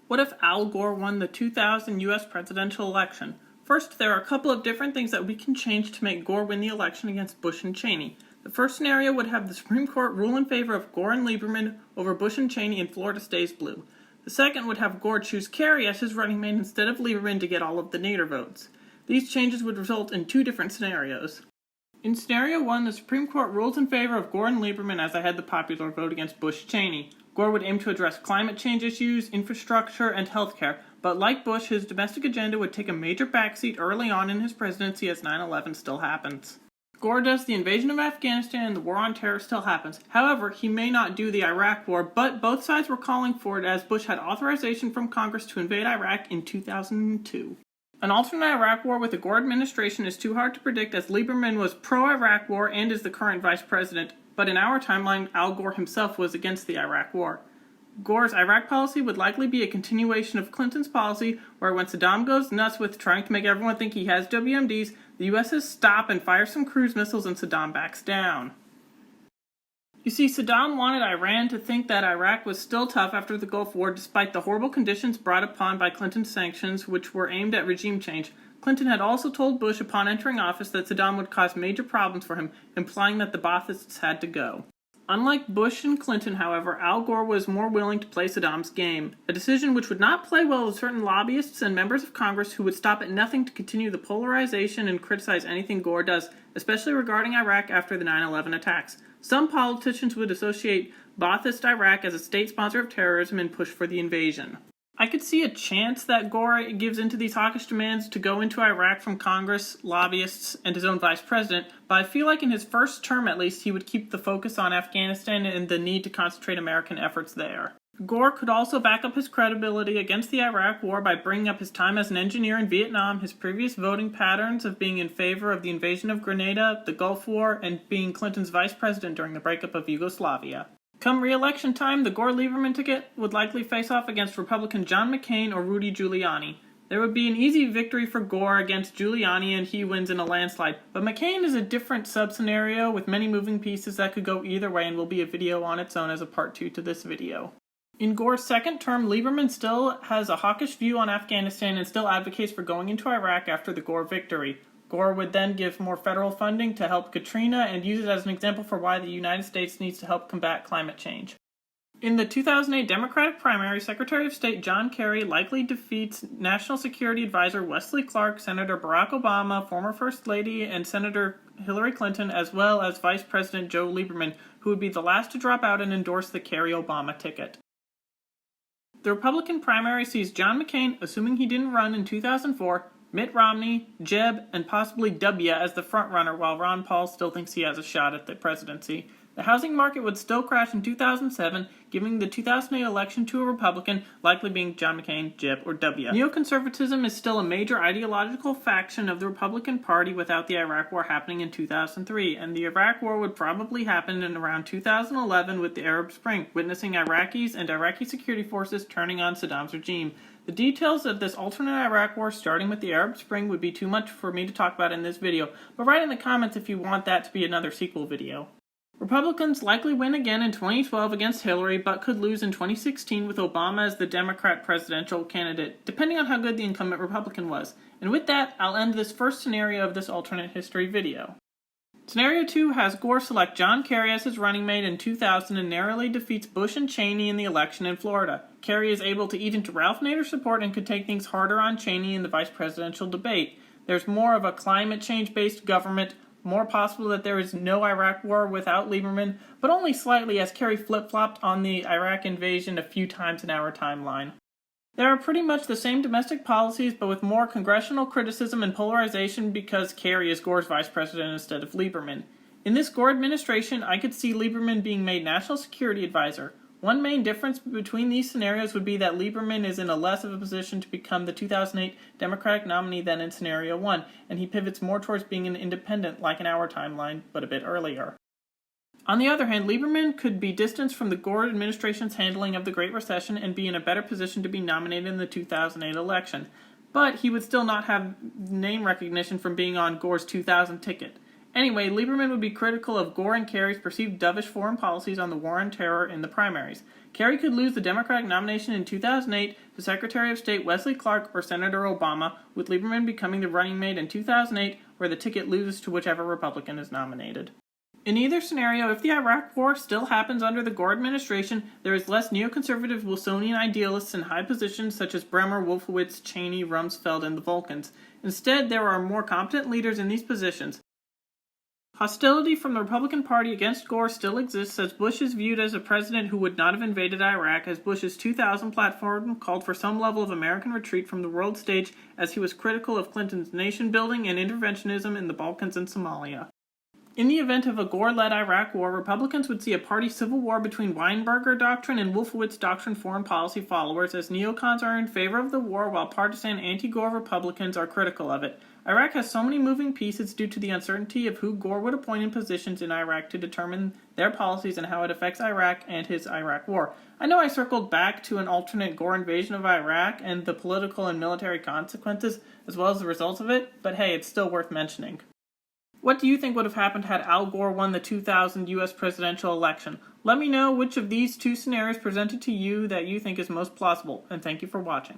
What if Al Gore won the 2000 U.S. presidential election? First, there are a couple of different things that we can change to make Gore win the election against Bush and Cheney. The first scenario would have the Supreme Court rule in favor of Gore and Lieberman over Bush and Cheney and Florida stays blue. The second would have Gore choose Kerry as his running mate instead of Lieberman to get all of the Nader votes. These changes would result in two different scenarios. In scenario 1, the Supreme Court rules in favor of Gore and Lieberman as they had the popular vote against Bush-Cheney. Gore would aim to address climate change issues, infrastructure, and healthcare, but like Bush, his domestic agenda would take a major backseat early on in his presidency as 9/11 still happens. Gore does the invasion of Afghanistan and the war on terror still happens. However, he may not do the Iraq war, but both sides were calling for it as Bush had authorization from Congress to invade Iraq in 2002. An alternate Iraq war with the Gore administration is too hard to predict as Lieberman was pro-Iraq war and is the current vice president, but in our timeline, Al Gore himself was against the Iraq war. Gore's Iraq policy would likely be a continuation of Clinton's policy, where when Saddam goes nuts with trying to make everyone think he has WMDs, the US says stop and fires some cruise missiles and Saddam backs down. You see, Saddam wanted Iran to think that Iraq was still tough after the Gulf War despite the horrible conditions brought upon by Clinton's sanctions, which were aimed at regime change. Clinton had also told Bush upon entering office that Saddam would cause major problems for him, implying that the Baathists had to go. Unlike Bush and Clinton, however, Al Gore was more willing to play Saddam's game, a decision which would not play well with certain lobbyists and members of Congress who would stop at nothing to continue the polarization and criticize anything Gore does, especially regarding Iraq after the 9/11 attacks. Some politicians would associate Baathist Iraq as a state sponsor of terrorism and push for the invasion. I could see a chance that Gore gives into these hawkish demands to go into Iraq from Congress, lobbyists, and his own vice president, but I feel like in his first term at least he would keep the focus on Afghanistan and the need to concentrate American efforts there. Gore could also back up his credibility against the Iraq War by bringing up his time as an engineer in Vietnam, his previous voting patterns of being in favor of the invasion of Grenada, the Gulf War, and being Clinton's vice president during the breakup of Yugoslavia. Come re-election time, the Gore-Lieberman ticket would likely face off against Republican John McCain or Rudy Giuliani. There would be an easy victory for Gore against Giuliani and he wins in a landslide, but McCain is a different sub-scenario with many moving pieces that could go either way and will be a video on its own as a part 2 to this video. In Gore's second term, Lieberman still has a hawkish view on Afghanistan and still advocates for going into Iraq after the Gore victory. Gore would then give more federal funding to help Katrina and use it as an example for why the United States needs to help combat climate change. In the 2008 Democratic primary, Secretary of State John Kerry likely defeats National Security Advisor Wesley Clark, Senator Barack Obama, former First Lady, and Senator Hillary Clinton, as well as Vice President Joe Lieberman, who would be the last to drop out and endorse the Kerry-Obama ticket. The Republican primary sees John McCain, assuming he didn't run in 2004, Mitt Romney, Jeb, and possibly W as the frontrunner, while Ron Paul still thinks he has a shot at the presidency. The housing market would still crash in 2007, giving the 2008 election to a Republican, likely being John McCain, Jeb, or W. Neoconservatism is still a major ideological faction of the Republican Party without the Iraq War happening in 2003, and the Iraq War would probably happen in around 2011 with the Arab Spring, witnessing Iraqis and Iraqi security forces turning on Saddam's regime. The details of this alternate Iraq war starting with the Arab Spring would be too much for me to talk about in this video, but write in the comments if you want that to be another sequel video. Republicans likely win again in 2012 against Hillary, but could lose in 2016 with Obama as the Democrat presidential candidate, depending on how good the incumbent Republican was. And with that, I'll end this first scenario of this alternate history video. Scenario 2 has Gore select John Kerry as his running mate in 2000 and narrowly defeats Bush and Cheney in the election in Florida. Kerry is able to eat into Ralph Nader's support and could take things harder on Cheney in the vice presidential debate. There's more of a climate change-based government, more possible that there is no Iraq war without Lieberman, but only slightly as Kerry flip-flopped on the Iraq invasion a few times in our timeline. There are pretty much the same domestic policies, but with more congressional criticism and polarization because Kerry is Gore's vice president instead of Lieberman. In this Gore administration, I could see Lieberman being made National Security Advisor. One main difference between these scenarios would be that Lieberman is in a less of a position to become the 2008 Democratic nominee than in Scenario 1, and he pivots more towards being an independent like in our timeline, but a bit earlier. On the other hand, Lieberman could be distanced from the Gore administration's handling of the Great Recession and be in a better position to be nominated in the 2008 election, but he would still not have name recognition from being on Gore's 2000 ticket. Anyway, Lieberman would be critical of Gore and Kerry's perceived dovish foreign policies on the war on terror in the primaries. Kerry could lose the Democratic nomination in 2008 to Secretary of State Wesley Clark or Senator Obama, with Lieberman becoming the running mate in 2008, where the ticket loses to whichever Republican is nominated. In either scenario, if the Iraq War still happens under the Gore administration, there is less neoconservative Wilsonian idealists in high positions such as Bremer, Wolfowitz, Cheney, Rumsfeld, and the Vulcans. Instead, there are more competent leaders in these positions. Hostility from the Republican Party against Gore still exists, as Bush is viewed as a president who would not have invaded Iraq, as Bush's 2000 platform called for some level of American retreat from the world stage, as he was critical of Clinton's nation-building and interventionism in the Balkans and Somalia. In the event of a Gore-led Iraq war, Republicans would see a party civil war between Weinberger doctrine and Wolfowitz doctrine foreign policy followers, as neocons are in favor of the war while partisan anti-Gore Republicans are critical of it. Iraq has so many moving pieces due to the uncertainty of who Gore would appoint in positions in Iraq to determine their policies and how it affects Iraq and his Iraq war. I know I circled back to an alternate Gore invasion of Iraq and the political and military consequences, as well as the results of it, but hey, it's still worth mentioning. What do you think would have happened had Al Gore won the 2000 U.S. presidential election? Let me know which of these two scenarios presented to you that you think is most plausible, and thank you for watching.